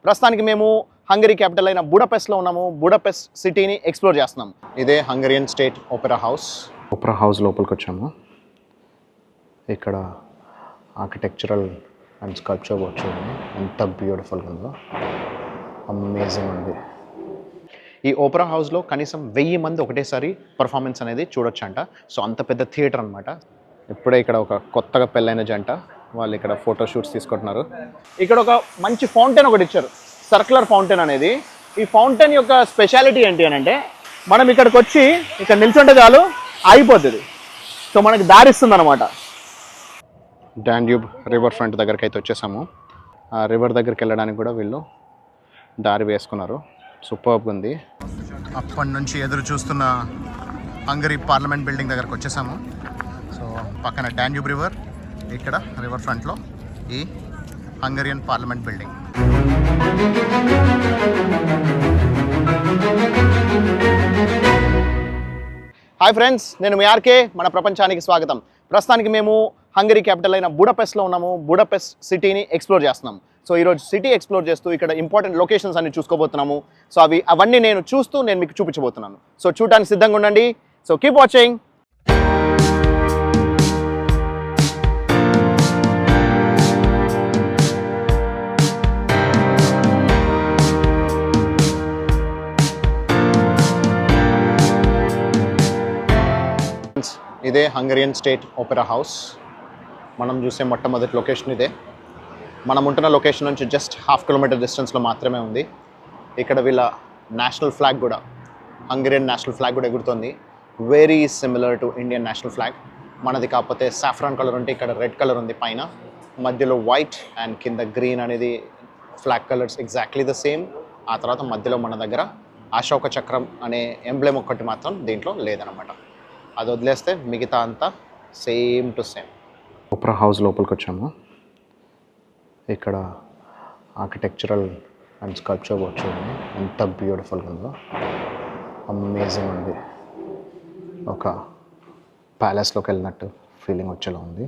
ప్రస్తుతానికి మేము Hungary capital అయిన బుడాపెస్ట్లో ఉన్నాము. బుడాపెస్ట్ సిటీని ఎక్స్ప్లోర్ చేస్తున్నాం. ఇదే Hungarian State Opera House. Opera House లోపలికి వచ్చాము. ఇక్కడ ఆర్కిటెక్చరల్ అండ్ స్కల్ప్చర్ వర్క్ చూడండి, ఎంత బ్యూటిఫుల్గా ఉందో, అమేజింగ్ ఉంది. ఈ ఓపెరా హౌస్లో కనీసం 1000 మంది ఒకటేసారి పర్ఫార్మెన్స్ అనేది చూడొచ్చంట. సో అంత పెద్ద థియేటర్ అనమాట. ఇప్పుడే ఇక్కడ ఒక కొత్తగా పెళ్ళైన జంట వాళ్ళు ఇక్కడ ఫోటో షూట్స్ తీసుకుంటున్నారు. ఇక్కడ ఒక మంచి ఫౌంటైన్ ఒకటి ఇచ్చారు, సర్క్యులర్ ఫౌంటైన్ అనేది. ఈ ఫౌంటైన్ యొక్క స్పెషాలిటీ ఏంటి అని అంటే, మనం ఇక్కడికి వచ్చి ఇక్కడ నిల్చుంటే చాలు ఆగిపోతుంది. సో మనకి దారిస్తుంది అనమాట. డాన్యూబ్ రివర్ ఫ్రంట్ దగ్గరికి అయితే వచ్చేసాము. ఆ రివర్ దగ్గరికి వెళ్ళడానికి కూడా వీళ్ళు దారి వేసుకున్నారు. సూపర్గా ఉంది. అప్పటి నుంచి ఎదురు చూస్తున్న హంగరీ పార్లమెంట్ బిల్డింగ్ దగ్గరకు వచ్చేసాము. సో పక్కన డాన్యూబ్ రివర్, ఇక్కడ రివర్ ఫ్రంట్లో ఈ Hungarian parliament building. Hi friends, నేను మీ ఆర్కే. మన ప్రపంచానికి స్వాగతం. ప్రస్తుతానికి మేము హంగరీ క్యాపిటల్ అయిన బుడాపెస్ట్లో ఉన్నాము. బుడాపెస్ట్ సిటీని ఎక్స్ప్లోర్ చేస్తున్నాం. సో ఈరోజు సిటీ ఎక్స్ప్లోర్ చేస్తూ ఇక్కడ ఇంపార్టెంట్ లొకేషన్స్ అన్ని చూసుకోబోతున్నాము. సో అవన్నీ నేను మీకు చూపించబోతున్నాను. సో చూడటానికి సిద్ధంగా ఉండండి. So keep watching. ఇదే హంగరియన్ స్టేట్ ఓపెరా హౌస్. మనం చూసే మొట్టమొదటి లొకేషన్ ఇదే. మనం ఉంటున్న లొకేషన్ నుంచి జస్ట్ 1/2 కిలోమీటర్ డిస్టెన్స్లో మాత్రమే ఉంది. ఇక్కడ వీళ్ళ నేషనల్ ఫ్లాగ్ కూడా, హంగరియన్ నేషనల్ ఫ్లాగ్ కూడా ఎగురుతుంది. Very similar to Indian national flag. మనది కాకపోతే సాఫ్రాన్ కలర్ ఉంటే ఇక్కడ రెడ్ కలర్ ఉంది పైన, మధ్యలో వైట్ అండ్ కింద గ్రీన్ అనేది flag colours exactly the same. ఆ తర్వాత మధ్యలో మన దగ్గర అశోక చక్రం అనే ఎంబ్లెమ్ ఒక్కటి మాత్రం దీంట్లో లేదనమాట. అది వదిలేస్తే మిగతా అంతా same to same. Opera House లోపలికి వచ్చాము. ఇక్కడ ఆర్కిటెక్చరల్ అండ్ స్కల్ప్చర్ వర్క్ చూడండి, ఎంత బ్యూటిఫుల్గా ఉందో, అమేజింగ్ ఉంది. ఒక ప్యాలెస్లోకి వెళ్ళినట్టు ఫీలింగ్ వచ్చేలా ఉంది.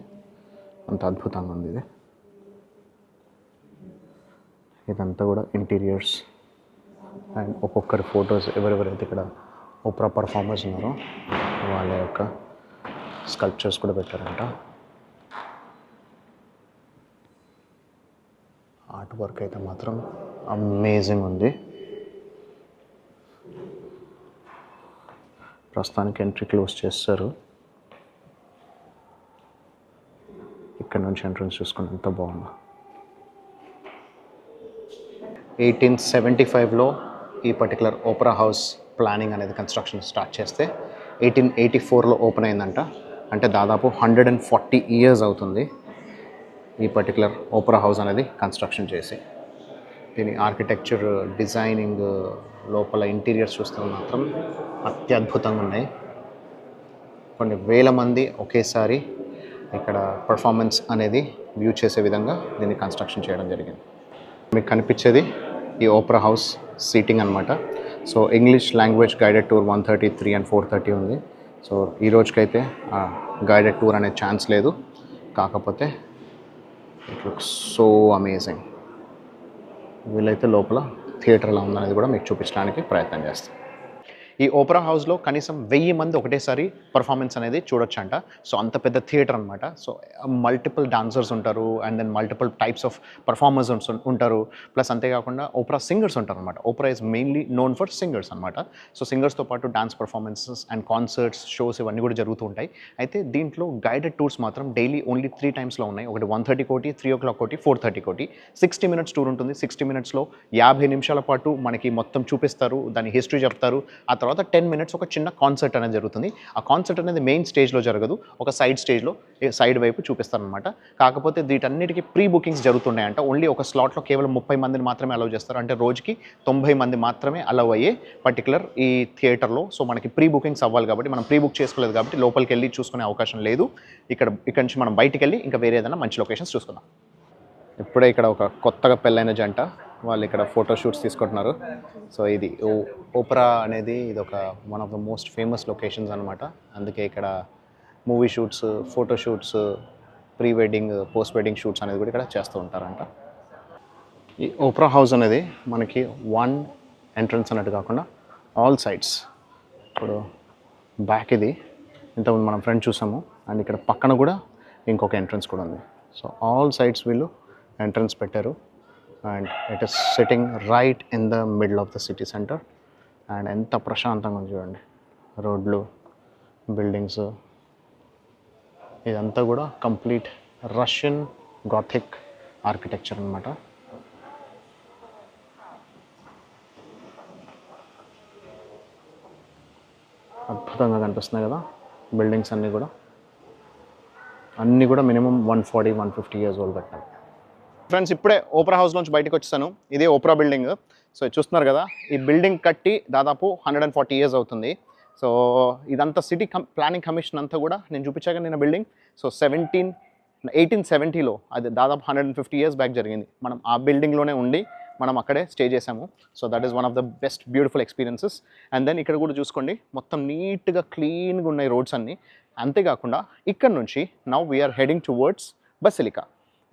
అంత అద్భుతంగా ఉంది ఇది. ఇదంతా కూడా ఇంటీరియర్స్ అండ్ ఒక్కొక్కరి ఫొటోస్, ఎవరెవరైతే ఇక్కడ ఓపెరా పర్ఫార్మర్స్ ఉన్నారో వాళ్ళ యొక్క స్కల్ప్చర్స్ కూడా పెట్టారంట. ఆర్ట్ వర్క్ అయితే మాత్రం అమేజింగ్ ఉంది. ప్రస్తుతానికి ఎంట్రీ క్లోజ్ చేస్తారు. ఇక్కడ నుంచి ఎంట్రన్స్ చూసుకుని ఎంత బాగుంది. 1875లో ఈ పర్టికులర్ ఓపెరా హౌస్ ప్లానింగ్ అనేది కన్స్ట్రక్షన్ స్టార్ట్ చేస్తే 1884లో ఓపెన్ అయిందంట. అంటే దాదాపు 140 ఇయర్స్ అవుతుంది ఈ పర్టికులర్ ఓపెరా హౌస్ అనేది కన్స్ట్రక్షన్ చేసి. దీని ఆర్కిటెక్చర్, డిజైనింగ్, లోపల ఇంటీరియర్స్ చూస్తే మాత్రం అత్యద్భుతంగా ఉన్నాయి. కొన్ని వేల మంది ఒకేసారి ఇక్కడ పర్ఫార్మెన్స్ అనేది వ్యూ చేసే విధంగా దీన్ని కన్స్ట్రక్షన్ చేయడం జరిగింది. మీకు కనిపించేది ఈ ఓపెరా హౌస్ సీటింగ్ అనమాట. So English language guided tour 133 and 430 ఉంది. సో ఈ రోజుకైతే గైడెడ్ టూర్ అనే ఛాన్స్ లేదు. కాకపోతే ఇట్ లుక్స్ సో అమేజింగ్. వీళ్ళైతే లోపల థియేటర్ ఎలా ఉందనేది కూడా మీకు చూపించడానికి ప్రయత్నం చేస్తాం. ఈ ఓపెరా హౌస్లో కనీసం 1000 మంది ఒకటేసారి పర్ఫార్మెన్స్ అనేది చూడొచ్చంట. సో అంత పెద్ద థియేటర్ అనమాట. సో మల్టిపుల్ డాన్సర్స్ ఉంటారు and then multiple types of performers ఉంటారు. ప్లస్ అంతేకాకుండా ఓపెరా సింగర్స్ ఉంటారు అనమాట. Opera is mainly known for singers అనమాట. సో సింగర్స్తో పాటు dance performances and concerts, shows ఇవన్నీ కూడా జరుగుతూ ఉంటాయి. అయితే దీంట్లో గైడెడ్ టూర్స్ మాత్రం డైలీ ఓన్లీ 3 టైమ్స్లో ఉన్నాయి. ఒకటి 1:30 కోటి, 3 o'clock కోటి, 4:30 కోటి. 60 minutes టూర్ ఉంటుంది. 60 minutesలో 50 నిమిషాల పాటు మనకి మొత్తం చూపిస్తారు, దాని హిస్టరీ చెప్తారు. ఆ తర్వాత 10 minutes ఒక చిన్న కాన్సర్ట్ అనేది జరుగుతుంది. ఆ కాన్సర్ట్ అనేది మెయిన్ స్టేజ్లో జరగదు, ఒక సైడ్ స్టేజ్లో సైడ్ వైపు చూపిస్తారనమాట. కాకపోతే వీటన్నిటికీ ప్రీ బుకింగ్స్ జరుగుతున్నాయంట. ఓన్లీ ఒక స్లాట్లో కేవలం 30 మందిని మాత్రమే అలౌ చేస్తారు. అంటే రోజుకి 90 మంది మాత్రమే అలౌ అయ్యే పర్టికులర్ ఈ థియేటర్లో. సో మనకి ప్రీ బుకింగ్స్ అవ్వాలి కాబట్టి, మనం ప్రీ బుక్ చేసుకోలేదు కాబట్టి లోపలికి వెళ్ళి చూసుకునే అవకాశం లేదు. ఇక్కడ నుంచి మనం బయటికి వెళ్ళి ఇంకా వేరే ఏదైనా మంచి లొకేషన్స్ చూసుకుందాం. ఇప్పుడే ఇక్కడ ఒక కొత్తగా పెళ్ళైన జంట వాళ్ళు ఇక్కడ ఫోటో షూట్స్ తీసుకుంటున్నారు. సో ఇది ఓపెరా అనేది ఇది ఒక one of the most famous locations అనమాట. అందుకే ఇక్కడ movie shoots, photo shoots, pre wedding, post wedding shoots అనేది కూడా ఇక్కడ చేస్తూ ఉంటారంట. ఈ ఓపెరా హౌస్ అనేది మనకి వన్ ఎంట్రన్స్ అన్నట్టు కాకుండా ఆల్ సైడ్స్, ఇప్పుడు బ్యాక్ ఇది ఇంతకుముందు మనం ఫ్రంట్ చూసాము, అండ్ ఇక్కడ పక్కన కూడా ఇంకొక ఎంట్రన్స్ కూడా ఉంది. సో ఆల్ సైడ్స్ వీళ్ళు ఎంట్రన్స్ పెట్టారు and it is sitting right in the middle of the city centre. And ఎంత ప్రశాంతంగా ఉంది చూడండి, రోడ్లు, బిల్డింగ్స్, ఇదంతా కూడా కంప్లీట్ రష్యన్ గాథిక్ ఆర్కిటెక్చర్ అనమాట. అద్భుతంగా కనిపిస్తున్నాయి కదా బిల్డింగ్స్ అన్నీ కూడా మినిమం 140-150 ఇయర్స్ ఓల్డ్ కట్టాలి. ఫ్రెండ్స్, ఇప్పుడే ఓపెరా హౌస్ నుంచి బయటకు వచ్చేసాను. ఇదే ఓపెరా బిల్డింగ్. సో చూస్తున్నారు కదా, ఈ బిల్డింగ్ కట్టి దాదాపు 140 ఇయర్స్ అవుతుంది. సో ఇదంతా సిటీ ప్లానింగ్ కమిషన్ అంతా కూడా నేను చూపించాక నేను బిల్డింగ్. సో 1870లో అది దాదాపు 150 ఇయర్స్ బ్యాక్ జరిగింది. మనం ఆ బిల్డింగ్లోనే ఉండి మనం అక్కడే స్టే చేసాము. So that is one of the best beautiful experiences. And then ఇక్కడ కూడా చూసుకోండి, మొత్తం నీట్గా క్లీన్గా ఉన్నాయి రోడ్స్ అన్నీ. అంతేకాకుండా ఇక్కడ నుంచి now we're heading towards basilica.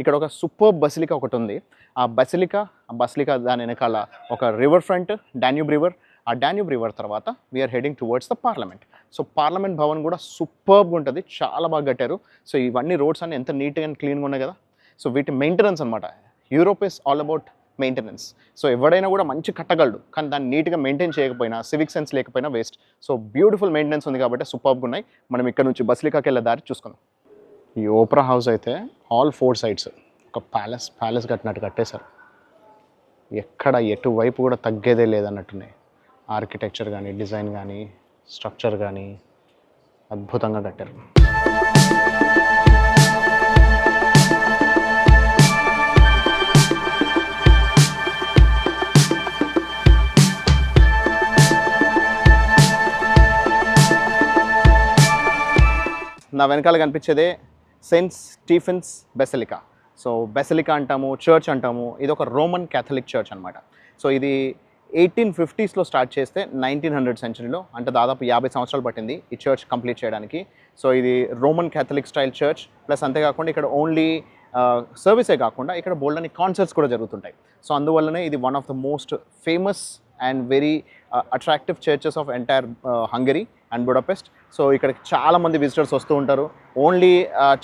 ఇక్కడ ఒక సూపర్ బసిలికా ఒకటి ఉంది. ఆ బసిలికా దాని వెనకాల ఒక రివర్ ఫ్రంట్, డాన్యూబ్ రివర్. ఆ డాన్యూబ్ రివర్ తర్వాత we're heading towards the parliament. So parliament భవన్ కూడా సూపర్గా ఉంటుంది, చాలా బాగా కట్టారు. సో ఇవన్నీ రోడ్స్ అన్నీ ఎంత నీట్గా అండ్ క్లీన్గా ఉన్నాయి కదా. సో వీటి మెయింటెనెన్స్ అనమాట. Europe is all about maintenance. So ఎవడైనా కూడా మంచి కట్టగలడు, కానీ దాన్ని నీట్గా మెయింటైన్ చేయకపోయినా, సివిక్ సెన్స్ లేకపోయినా వేస్ట్. సో బ్యూటిఫుల్ మెయింటెనెన్స్ ఉంది కాబట్టి సూపర్గా ఉన్నాయి. మనం ఇక్కడ నుంచి బసిలికాకి వెళ్ళే దారి చూసుకుందాం. ఈ ఓపెరా హౌస్ అయితే ఆల్ 4 sides ఒక ప్యాలెస్ కట్టినట్టు కట్టేశారు. ఎక్కడ ఎటువైపు కూడా తగ్గేదే లేదన్నట్టున్నాయి. ఆర్కిటెక్చర్ కానీ, డిజైన్ కానీ, స్ట్రక్చర్ కానీ అద్భుతంగా కట్టారు. నా వెనకాల కనిపించేదే Saint Stephen's Basilica. So Basilica అంటాము, చర్చ్ అంటాము. ఇది ఒక రోమన్ క్యాథలిక్ చర్చ్ అనమాట. సో ఇది 1850sలో స్టార్ట్ చేస్తే 1900 సెంచరీలో, అంటే దాదాపు 50 సంవత్సరాలు పట్టింది ఈ చర్చ్ కంప్లీట్ చేయడానికి. సో ఇది Roman Catholic style church. Plus అంతేకాకుండా ఇక్కడ ఓన్లీ సర్వీసే కాకుండా ఇక్కడ బోల్డ్ అని కాన్సర్ట్స్ కూడా జరుగుతుంటాయి. సో అందువల్లనే ఇది one of the most famous and very attractive churches of entire Hungary and Budapest. So ఇక్కడికి చాలామంది విజిటర్స్ వస్తూ ఉంటారు. ఓన్లీ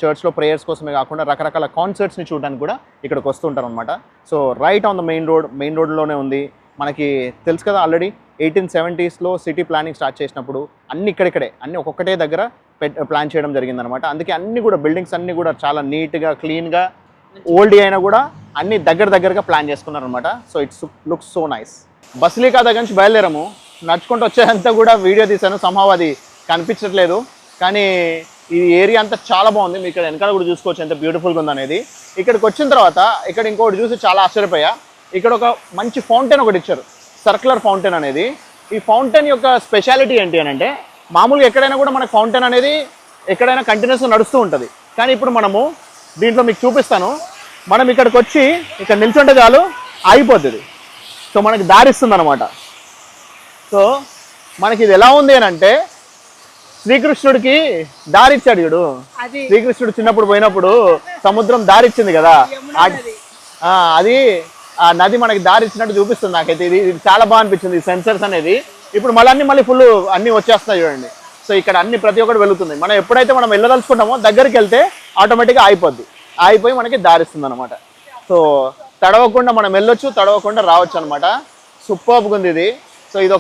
చర్చ్లో ప్రేయర్స్ కోసమే కాకుండా రకరకాల కాన్సర్ట్స్ని చూడడానికి కూడా ఇక్కడికి వస్తూ ఉంటారు అనమాట. So right on the main రోడ్లోనే ఉంది. మనకి తెలుసు కదా, ఆల్రెడీ 1870sలో సిటీ ప్లానింగ్ స్టార్ట్ చేసినప్పుడు అన్ని ఇక్కడిక్కడే అన్నీ ఒక్కొక్కటే దగ్గర ప్లాన్ చేయడం జరిగిందనమాట. అందుకే అన్నీ కూడా బిల్డింగ్స్ అన్నీ కూడా చాలా నీట్గా, క్లీన్గా, ఓల్డ్ అయినా కూడా అన్నీ దగ్గరగా ప్లాన్ చేసుకున్నారనమాట. So it's looks so nice. Basilica దగ్గర నుంచి బయలుదేరాము. నడుచుకుంటూ వచ్చేంతా కూడా వీడియో తీశాను, సంభావ్ అది కనిపించట్లేదు. కానీ ఈ ఏరియా అంతా చాలా బాగుంది. మీకు ఇక్కడ వెనకాల కూడా చూసుకోవచ్చు ఎంత బ్యూటిఫుల్గా ఉందనేది. ఇక్కడికి వచ్చిన తర్వాత ఇక్కడ ఇంకోటి చూసి చాలా ఆశ్చర్యపోయా. ఇక్కడ ఒక మంచి ఫౌంటైన్ ఒకటి ఇచ్చారు, సర్క్యులర్ ఫౌంటైన్ అనేది. ఈ ఫౌంటైన్ యొక్క స్పెషాలిటీ ఏంటి అని అంటే, మామూలుగా ఎక్కడైనా కూడా మనకు ఫౌంటైన్ అనేది ఎక్కడైనా కంటిన్యూస్గా నడుస్తూ ఉంటుంది. కానీ ఇప్పుడు మనము దీంట్లో మీకు చూపిస్తాను. మనం ఇక్కడికి వచ్చి ఇక్కడ నిల్చుంటే చాలు ఆగిపోతుంది. సో మనకి దారిస్తుంది అనమాట. సో మనకి ఇది ఎలా ఉంది అని అంటే, శ్రీకృష్ణుడికి దారిచ్చాడు చూడు. శ్రీకృష్ణుడు చిన్నప్పుడు పోయినప్పుడు సముద్రం దారిచ్చింది కదా, అది ఆ నది మనకి దారిచ్చినట్టు చూపిస్తుంది నాకైతే. ఇది చాలా బాగా అనిపించింది, సెన్సర్స్ అనేది. ఇప్పుడు మళ్ళీ ఫుల్ అన్నీ వచ్చేస్తున్నాయి చూడండి. సో ఇక్కడ అన్ని ప్రతి ఒక్కటి వెళుతుంది. మనం ఎప్పుడైతే మనం వెళ్ళదలుచుకుంటామో దగ్గరికి వెళ్తే ఆటోమేటిక్గా ఆగిపోయి మనకి దారిస్తుంది అనమాట. సో తడవకుండా మనం వెళ్ళొచ్చు, తడవకుండా రావచ్చు అనమాట. సూపర్గా ఉంది ఇది. సో ఇది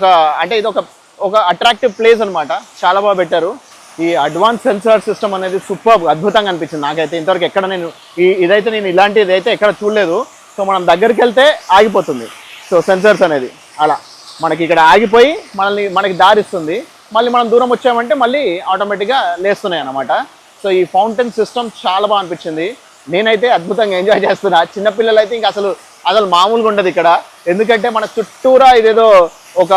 ఒక అట్రాక్టివ్ ప్లేస్ అనమాట. చాలా బాగా పెట్టారు. ఈ అడ్వాన్స్ సెన్సార్ సిస్టమ్ అనేది సూపర్ అద్భుతంగా అనిపించింది నాకైతే. ఇంతవరకు ఎక్కడ నేను నేను ఇలాంటిది అయితే ఎక్కడ చూడలేదు. సో మనం దగ్గరికి వెళ్తే ఆగిపోతుంది. సో సెన్సర్స్ అనేది అలా మనకి ఇక్కడ ఆగిపోయి మనకి దారిస్తుంది. మళ్ళీ మనం దూరం వచ్చామంటే మళ్ళీ ఆటోమేటిక్గా లేస్తున్నాయి అన్నమాట. సో ఈ ఫౌంటైన్ సిస్టమ్ చాలా బాగా అనిపించింది. నేనైతే అద్భుతంగా ఎంజాయ్ చేస్తున్నా. చిన్నపిల్లలు అయితే ఇంకా అసలు మామూలుగా ఉండదు ఇక్కడ. ఎందుకంటే మన చుట్టూరా ఇదేదో ఒక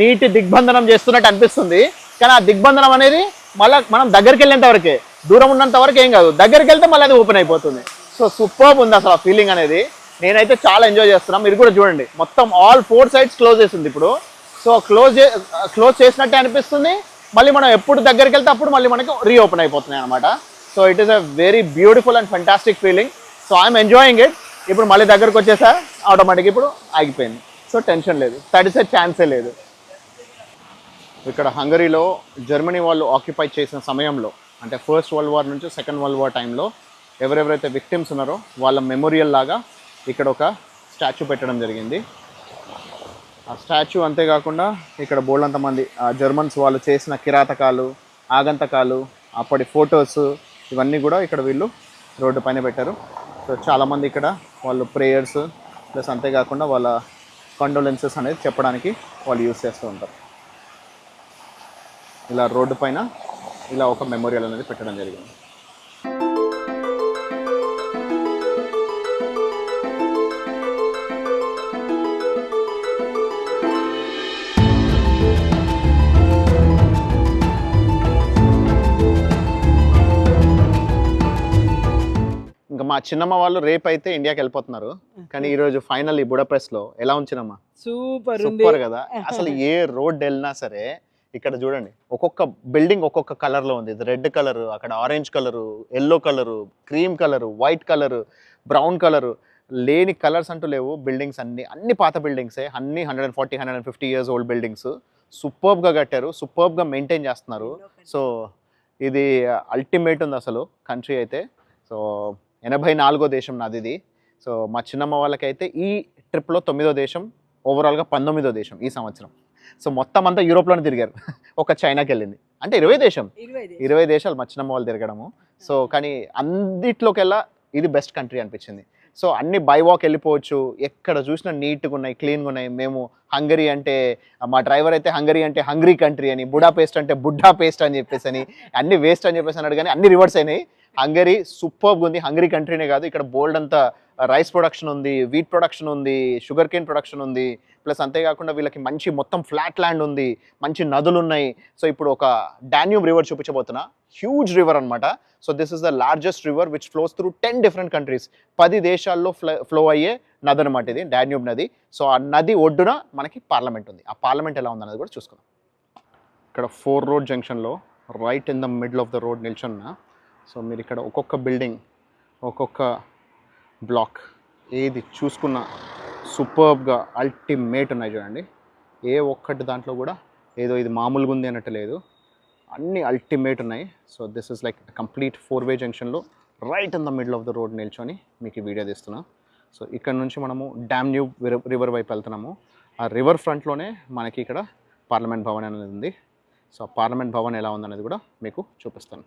నీటి దిగ్బంధనం చేస్తున్నట్టు అనిపిస్తుంది. కానీ ఆ దిగ్బంధనం అనేది మళ్ళీ మనం దగ్గరికి వెళ్ళేంత వరకే, దూరం ఉన్నంత వరకు ఏం కాదు. దగ్గరికి వెళ్తే మళ్ళీ అది ఓపెన్ అయిపోతుంది. సో సూపర్ ఉంది అసలు ఆ ఫీలింగ్ అనేది. నేనైతే చాలా ఎంజాయ్ చేస్తున్నాం. మీరు కూడా చూడండి, మొత్తం ఆల్ 4 sides క్లోజ్ చేసింది ఇప్పుడు. సో క్లోజ్ చేసినట్టే అనిపిస్తుంది. మళ్ళీ మనం ఎప్పుడు దగ్గరికి వెళ్తే అప్పుడు మళ్ళీ మనకి రీఓపెన్ అయిపోతున్నాయి అనమాట. So it is a very beautiful and fantastic feeling. So I'm enjoying it. ఇప్పుడు మళ్ళీ దగ్గరకు వచ్చేసా ఆటోమేటిక్ ఇప్పుడు ఆగిపోయింది. సో టెన్షన్ లేదు, తడిసే ఛాన్సే లేదు. ఇక్కడ హంగరీలో జర్మనీ వాళ్ళు ఆక్యుపై చేసిన సమయంలో, అంటే ఫస్ట్ వరల్డ్ వార్ నుంచి సెకండ్ వరల్డ్ వార్ టైంలో ఎవరెవరైతే విక్టిమ్స్ ఉన్నారో వాళ్ళ మెమోరియల్ లాగా ఇక్కడ ఒక స్టాచ్యూ పెట్టడం జరిగింది. ఆ స్టాచ్యూ అంతేకాకుండా ఇక్కడ బోల్డంతమంది జర్మన్స్ వాళ్ళు చేసిన కిరాతకాలు, ఆగంతకాలు, అప్పటి ఫొటోస్ ఇవన్నీ కూడా ఇక్కడ వీళ్ళు రోడ్డు పైన పెట్టారు. సో చాలామంది ఇక్కడ వాళ్ళు ప్రేయర్స్ ప్లస్ అంతేకాకుండా వాళ్ళ కండోలెన్సెస్ అనేది చెప్పడానికి వాళ్ళు యూజ్ చేస్తూ ఉంటారు. ఇలా రోడ్డు పైన ఇలా ఒక మెమోరియల్ అనేది పెట్టడం జరిగింది. ఇంకా మా చిన్నమ్మ వాళ్ళు రేపు అయితే ఇండియాకి వెళ్ళిపోతున్నారు, కానీ ఈరోజు ఫైనల్ ఈ బుడాపెస్ట్లో ఎలా ఉంచినమ్మా? సూపర్ కదా. అసలు ఏ రోడ్ వెళ్ళినా సరే ఇక్కడ చూడండి, ఒక్కొక్క బిల్డింగ్ ఒక్కొక్క కలర్లో ఉంది. ఇది రెడ్ కలరు, అక్కడ orange colour, yellow colour, cream colour, white colour, brown colour, లేని కలర్స్ అంటూ లేవు. బిల్డింగ్స్ అన్ని పాత బిల్డింగ్సే, అన్ని 140-150 ఇయర్స్ ఓల్డ్ బిల్డింగ్స్. సూపర్బ్గా కట్టారు, సూపర్బ్గా మెయింటైన్ చేస్తున్నారు. సో ఇది అల్టిమేట్ ఉంది అసలు కంట్రీ అయితే. సో 84వ దేశం నాది ఇది. సో మా చిన్నమ్మ వాళ్ళకైతే ఈ ట్రిప్లో 9వ దేశం, ఓవరాల్గా 19వ దేశం ఈ సంవత్సరం. సో మొత్తం అంతా యూరోప్లోనే తిరిగారు. ఒక చైనాకి వెళ్ళింది, అంటే 20 దేశాలు మా చిన్నమ్మ వాళ్ళు తిరగడము. సో కానీ అన్నిట్లోకెల్లా ఇది బెస్ట్ కంట్రీ అనిపించింది. సో అన్ని బై వాక్ వెళ్ళిపోవచ్చు, ఎక్కడ చూసినా నీట్గా ఉన్నాయి, క్లీన్గా ఉన్నాయి. మేము హంగరీ అంటే, మా డ్రైవర్ అయితే హంగరీ అంటే హంగరీ కంట్రీ అని, బుడాపెస్ట్ అంటే బుడ్డా పేస్ట్ అని చెప్పేసి అని, అన్ని వేస్ట్ అని చెప్పేసి అన్నాడు. కానీ అన్ని రివర్స్ అయినాయి. హంగరీ సూపర్గా ఉంది. హంగరీ కంట్రీనే కాదు, ఇక్కడ బోల్డ్ అంతా రైస్ ప్రొడక్షన్ ఉంది, వీట్ ప్రొడక్షన్ ఉంది, షుగర్ కేన్ ప్రొడక్షన్ ఉంది. ప్లస్ అంతేకాకుండా వీళ్ళకి మంచి మొత్తం ఫ్లాట్ ల్యాండ్ ఉంది, మంచి నదులు ఉన్నాయి. సో ఇప్పుడు ఒక డాన్యూబ్ రివర్ చూపించబోతున్నా, హ్యూజ్ రివర్ అనమాట. So this is the largest river which flows through 10 different countries. 10 దేశాల్లో ఫ్లో అయ్యే నది అనమాట ఇది, డాన్యూబ్ నది. సో ఆ నది ఒడ్డున మనకి పార్లమెంట్ ఉంది. ఆ పార్లమెంట్ ఎలా ఉందన్నది కూడా చూసుకుందాం. ఇక్కడ 4 రోడ్ జంక్షన్లో right in the middle of the road నిల్చున్నా. సో మీరు ఇక్కడ ఒక్కొక్క బిల్డింగ్, ఒక్కొక్క బ్లాక్ ఏది చూసుకున్నా సూపర్బ్గా అల్టిమేట్ ఉన్నాయి చూడండి. ఏ ఒక్కటి దాంట్లో కూడా ఏదో ఇది మామూలుగా ఉంది అన్నట్టు లేదు, అన్నీ అల్టిమేట్ ఉన్నాయి. So this is like complete 4-వే జంక్షన్లో right in the middle of the road నిల్చొని మీకు ఈ వీడియో తీస్తున్నా. సో ఇక్కడ నుంచి మనము డాన్యూబ్ రివర్ వైపు వెళ్తున్నాము. ఆ రివర్ ఫ్రంట్లోనే మనకి ఇక్కడ పార్లమెంట్ భవన్ అనేది ఉంది. సో పార్లమెంట్ భవన్ ఎలా ఉందనేది కూడా మీకు చూపిస్తాను.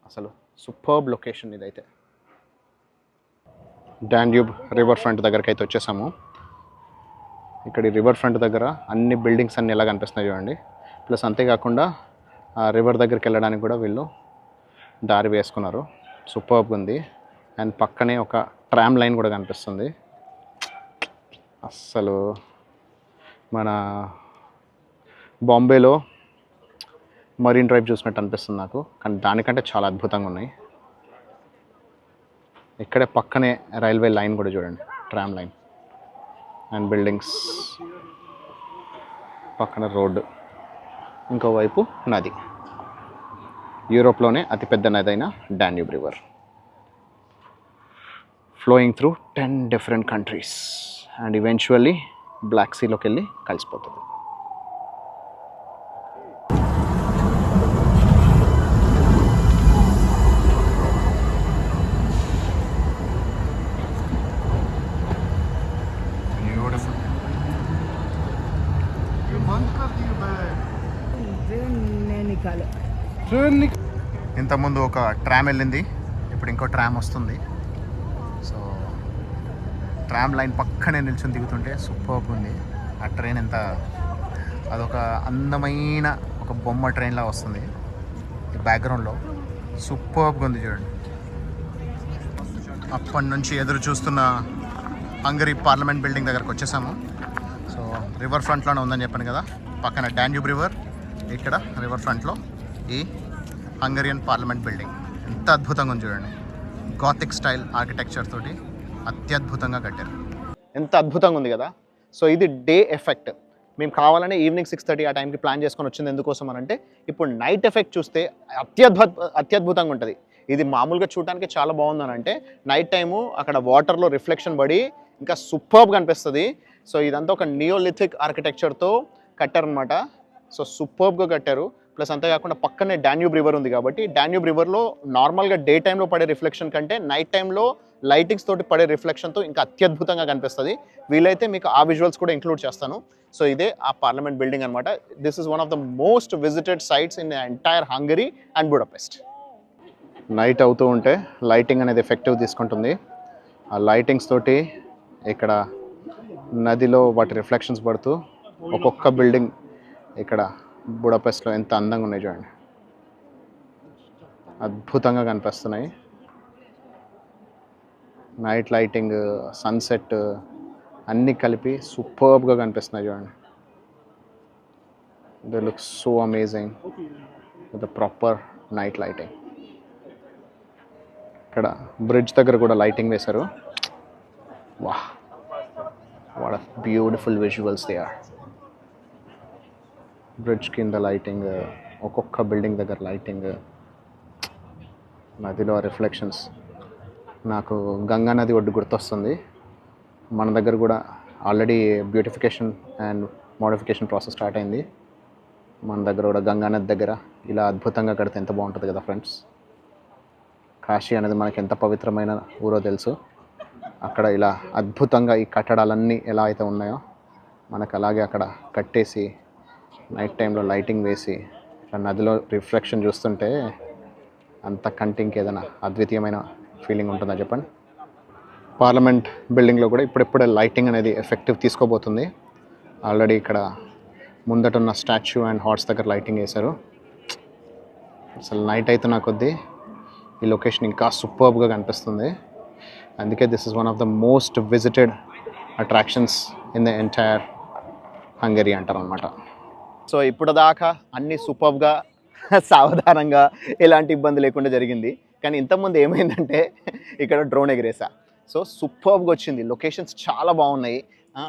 అసలు సూపర్బ్ లొకేషన్ ఇదైతే. డాన్యూబ్ రివర్ ఫ్రంట్ దగ్గరికి అయితే వచ్చేసాము. ఇక్కడ ఈ రివర్ ఫ్రంట్ దగ్గర అన్ని బిల్డింగ్స్ అన్నీ ఎలా కనిపిస్తున్నాయి చూడండి. ప్లస్ అంతేకాకుండా ఆ రివర్ దగ్గరికి వెళ్ళడానికి కూడా వీళ్ళు దారి వేసుకున్నారు, సూపర్బ్గా ఉంది. అండ్ పక్కనే ఒక ట్రామ్ లైన్ కూడా కనిపిస్తుంది. అస్సలు మన బాంబేలో మరీన్ డ్రైవ్ చూసినట్టు అనిపిస్తుంది నాకు, కానీ దానికంటే చాలా అద్భుతంగా ఉన్నాయి. ఇక్కడే పక్కనే రైల్వే లైన్ కూడా చూడండి, ట్రామ్ లైన్ అండ్ బిల్డింగ్స్, పక్కన రోడ్డు, ఇంకోవైపు నది. యూరోప్లోనే అతిపెద్ద నది అయిన Danube river flowing through 10 different countries and eventually black సీలోకి వెళ్ళి కలిసిపోతుంది. ఇంతకుముందు ఒక ట్రామ్ వెళ్ళింది, ఇప్పుడు ఇంకో ట్రామ్ వస్తుంది. సో ట్రామ్ లైన్ పక్కనే నిల్చొని దిగుతుంటే సూపర్బ్ ఉంది. ఆ ట్రైన్ ఎంత, అదొక అందమైన ఒక బొమ్మ ట్రైన్లా వస్తుంది బ్యాక్గ్రౌండ్లో, సూపర్బ్గా ఉంది చూడండి. అప్పటి నుంచి ఎదురు చూస్తున్న హంగరీ పార్లమెంట్ బిల్డింగ్ దగ్గరకు వచ్చేసాము. సో రివర్ ఫ్రంట్లోనే ఉందని చెప్పాను కదా, పక్కన డాన్యూబ్ రివర్, ఇక్కడ రివర్ ఫ్రంట్లో ఈ హంగరియన్ పార్లమెంట్ బిల్డింగ్ ఎంత అద్భుతంగా ఉంది చూడండి. గాథిక్ స్టైల్ ఆర్కిటెక్చర్ తోటి అత్యద్భుతంగా కట్టారు. ఎంత అద్భుతంగా ఉంది కదా. సో ఇది డే ఎఫెక్ట్. మేము కావాలనే ఈవినింగ్ 6:30 ఆ టైంకి ప్లాన్ చేసుకొని వచ్చింది. ఎందుకోసం అని అంటే ఇప్పుడు నైట్ ఎఫెక్ట్ చూస్తే అత్యద్భుతంగా ఉంటుంది. ఇది మామూలుగా చూడడానికి చాలా బాగుందని అంటే నైట్ టైము అక్కడ వాటర్లో రిఫ్లెక్షన్ పడి ఇంకా సూపర్బ్గా అనిపిస్తుంది. సో ఇదంతా ఒక నియోలిథిక్ ఆర్కిటెక్చర్తో కట్టారనమాట. సో సూపర్బ్గా కట్టారు. ప్లస్ అంతేకాకుండా పక్కనే డాన్యూబ్ రివర్ ఉంది కాబట్టి డాన్యూబ్ రివర్లో నార్మల్గా డే టైంలో పడే రిఫ్లెక్షన్ కంటే నైట్ టైంలో లైటింగ్స్ తోటి పడే రిఫ్లెక్షన్తో ఇంకా అత్యద్భుతంగా కనిపిస్తుంది. వీలైతే మీకు ఆ విజువల్స్ కూడా ఇంక్లూడ్ చేస్తాను. సో ఇదే ఆ పార్లమెంట్ బిల్డింగ్ అనమాట. This is one of the most visited sites in entire Hungary and Budapest. Night అవుతూ ఉంటే లైటింగ్ అనేది ఎఫెక్టివ్ తీసుకుంటుంది. ఆ లైటింగ్స్ తోటి ఇక్కడ నదిలో వాటి రిఫ్లెక్షన్స్ పడుతూ ఒక్కొక్క బిల్డింగ్ ఇక్కడ బుడాపెస్ట్లో ఎంత అందంగా ఉన్నాయి చూడండి, అద్భుతంగా కనిపిస్తున్నాయి. నైట్ లైటింగ్, సన్సెట్ అన్నీ కలిపి సూపర్బ్గా కనిపిస్తున్నాయి చూడండి. They look so amazing with the proper night lighting. ఇక్కడ బ్రిడ్జ్ దగ్గర కూడా లైటింగ్ వేశారు. వాహ్, what are beautiful visuals they are. Bridge కింద లైటింగ్, ఒక్కొక్క బిల్డింగ్ దగ్గర లైటింగ్, నదిలో రిఫ్లెక్షన్స్. నాకు గంగా నది ఒడ్డు గుర్తొస్తుంది. మన దగ్గర కూడా already beautification and modification process start అయింది. మన దగ్గర కూడా గంగా నది దగ్గర ఇలా అద్భుతంగా కడితే ఎంత బాగుంటుంది కదా ఫ్రెండ్స్. కాశీ అనేది మనకి ఎంత పవిత్రమైన ఊరో తెలుసు. అక్కడ ఇలా అద్భుతంగా ఈ కట్టడాలన్నీ ఎలా అయితే ఉన్నాయో మనకు అలాగే అక్కడ కట్టేసి నైట్ టైంలో లైటింగ్ వేసి నదిలో రిఫ్లెక్షన్ చూస్తుంటే అంత కంటింగ్ ఏదైనా అద్వితీయమైన ఫీలింగ్ ఉంటుందా చెప్పండి. పార్లమెంట్ బిల్డింగ్లో కూడా ఇప్పుడిప్పుడే లైటింగ్ అనేది ఎఫెక్టివ్ తీసుకోబోతుంది. ఆల్రెడీ ఇక్కడ ముందట ఉన్న స్టాచ్యూ అండ్ హార్ట్స్ దగ్గర లైటింగ్ వేశారు. అసలు నైట్ అవుతున్న కొద్దీ ఈ లొకేషన్ ఇంకా సూపర్బ్గా కనిపిస్తుంది. అందుకే this is one of the most visited attractions in the entire Hungary అంటారు అనమాట. సో ఇప్పుడు దాకా అన్నీ సూపర్బ్గా సావధానంగా ఎలాంటి ఇబ్బంది లేకుండా జరిగింది. కానీ ఇంతకుముందు ఏమైందంటే ఇక్కడ డ్రోన్ ఎగిరేసా. సో సూపర్బ్గా వచ్చింది. లొకేషన్స్ చాలా బాగున్నాయి.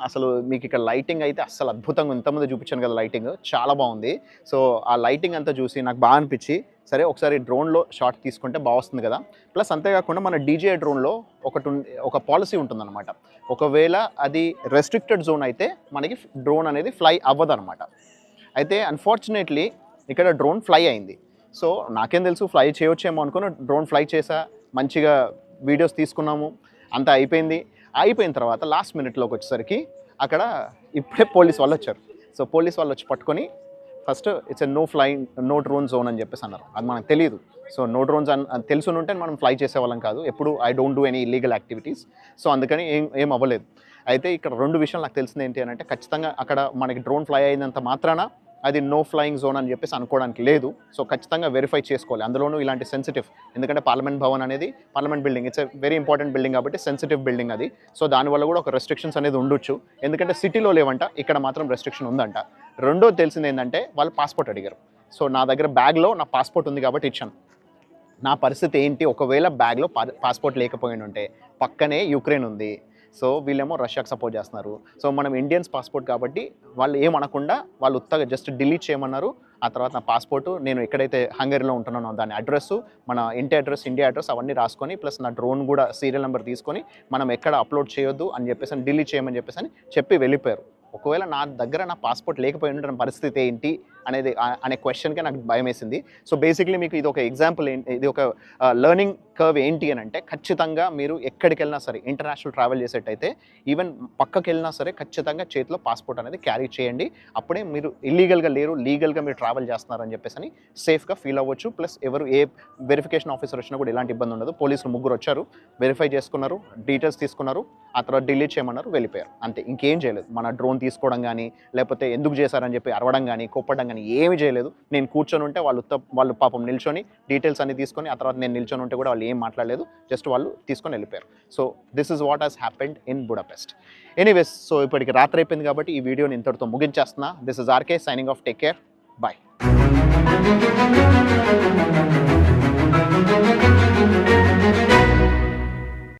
అసలు మీకు ఇక్కడ లైటింగ్ అయితే అసలు అద్భుతంగా, ఇంతకుముందు చూపించాను కదా లైటింగ్, చాలా బాగుంది. సో ఆ లైటింగ్ అంతా చూసి నాకు బాగా అనిపించి సరే ఒకసారి డ్రోన్లో షాట్ తీసుకుంటే బాగుంది కదా. ప్లస్ అంతేకాకుండా మన డీజే డ్రోన్లో ఒక పాలసీ ఉంటుందన్నమాట. ఒకవేళ అది రెస్ట్రిక్టెడ్ జోన్ అయితే మనకి డ్రోన్ అనేది ఫ్లై అవ్వదు అనమాట. అయితే అన్ఫార్చునేట్లీ ఇక్కడ డ్రోన్ ఫ్లై అయింది. సో నాకేం తెలుసు, ఫ్లై చేయొచ్చేమో అనుకుని డ్రోన్ ఫ్లై చేసా, మంచిగా వీడియోస్ తీసుకున్నాము, అంతా అయిపోయింది. అయిపోయిన తర్వాత లాస్ట్ మినిట్లోకి వచ్చేసరికి అక్కడ ఇప్పుడే పోలీస్ వాళ్ళు వచ్చారు. సో పోలీస్ వాళ్ళు వచ్చి పట్టుకొని first it's no drone zone అని చెప్పేసి అన్నారు. అది మనకు తెలియదు. సో నో డ్రోన్స్ అని తెలుసునుంటే మనం ఫ్లై చేసేవాళ్ళం కాదు. ఎప్పుడు I don't do any illegal activities. So అందుకని ఏం అవ్వలేదు. అయితే ఇక్కడ రెండు విషయాలు నాకు తెలిసింది ఏంటి అని అంటే, ఖచ్చితంగా అక్కడ మనకి డ్రోన్ ఫ్లై అయినంత మాత్రాన అది నో ఫ్లయింగ్ జోన్ అని చెప్పేసి అనుకోవడానికి లేదు. సో ఖచ్చితంగా వెరిఫై చేసుకోవాలి. అందులోనూ ఇలాంటి సెన్సిటివ్, ఎందుకంటే పార్లమెంట్ భవన్ అనేది parliament building, it's a very important building కాబట్టి సెన్సిటివ్ బిల్డింగ్ అది. సో దానివల్ల కూడా ఒక రెస్ట్రిక్షన్స్ అనేది ఉండొచ్చు. ఎందుకంటే సిటీలో లేవంట, ఇక్కడ మాత్రం రెస్ట్రిక్షన్ ఉందంట. రెండోది తెలిసింది ఏంటంటే వాళ్ళు పాస్పోర్ట్ అడిగారు. సో నా దగ్గర బ్యాగ్లో నా పాస్పోర్ట్ ఉంది కాబట్టి ఇచ్చాను. నా పరిస్థితి ఏంటి ఒకవేళ బ్యాగ్లో పాస్పోర్ట్ లేకపోయిన ఉంటే? పక్కనే యుక్రెయిన్ ఉంది. సో వీళ్ళేమో రష్యాకి సపోర్ట్ చేస్తున్నారు. సో మనం ఇండియన్స్ పాస్పోర్ట్ కాబట్టి వాళ్ళు ఏమనకుండా వాళ్ళు ఉత్తగా జస్ట్ డిలీట్ చేయమన్నారు. ఆ తర్వాత నా పాస్పోర్టు, నేను ఎక్కడైతే హంగరీలో ఉంటున్నానో దాని అడ్రస్సు, మన ఇంటి అడ్రస్, ఇండియా అడ్రస్ అవన్నీ రాసుకొని, ప్లస్ నా డ్రోన్ కూడా సీరియల్ నెంబర్ తీసుకొని మనం ఎక్కడ అప్లోడ్ చేయొద్దు అని చెప్పేసి, డిలీట్ చేయమని చెప్పేసి చెప్పి వెళ్ళిపోయారు. ఒకవేళ నా దగ్గర నా పాస్పోర్ట్ లేకపోయి ఉంటే పరిస్థితి ఏంటి అనే క్వశ్చన్కే నాకు భయం వేసింది. సో బేసిక్లీ మీకు ఇది ఒక ఎగ్జాంపుల్, ఇది ఒక లెర్నింగ్ కర్వ్ ఏంటి అని అంటే, ఖచ్చితంగా మీరు ఎక్కడికి వెళ్ళినా సరే, ఇంటర్నేషనల్ ట్రావెల్ చేసేటైతే ఈవెన్ పక్కకి వెళ్ళినా సరే ఖచ్చితంగా చేతిలో పాస్పోర్ట్ అనేది క్యారీ చేయండి. అప్పుడే మీరు ఇల్లీగల్గా లేరు, లీగల్గా మీరు ట్రావెల్ చేస్తున్నారని చెప్పేసి సేఫ్గా ఫీల్ అవ్వచ్చు. ప్లస్ ఎవరు ఏ వెరిఫికేషన్ ఆఫీసర్ వచ్చినా కూడా ఎలాంటి ఇబ్బంది ఉండదు. పోలీసులు 3 వచ్చారు, వెరిఫై చేసుకున్నారు, డీటెయిల్స్ తీసుకున్నారు, ఆ తర్వాత డిలీట్ చేయమన్నారు, వెళ్ళిపోయారు. అంతే, ఇంకేం చేయలేదు. మన డ్రోన్ తీసుకోవడం కానీ, లేకపోతే ఎందుకు చేశారని చెప్పి అరవడం కానీ, కోప్పడం కానీ ఏమీ చేయలేదు. నేను కూర్చొని ఉంటే వాళ్ళు పాపం నిల్చొని డీటెయిల్స్ అన్ని తీసుకొని, ఆ తర్వాత నేను నిల్చొని ఉంటే కూడా వాళ్ళు ఏం మాట్లాడలేదు, జస్ట్ వాళ్ళు తీసుకొని వెళ్ళిపోయారు. So this is what has happened in Budapest. Anyways, so ఇప్పటికి రాత్రి అయిపోయింది కాబట్టి ఈ వీడియోని ఇంతటితో ముగించేస్తున్నా. This is RK signing off. Take care, bye.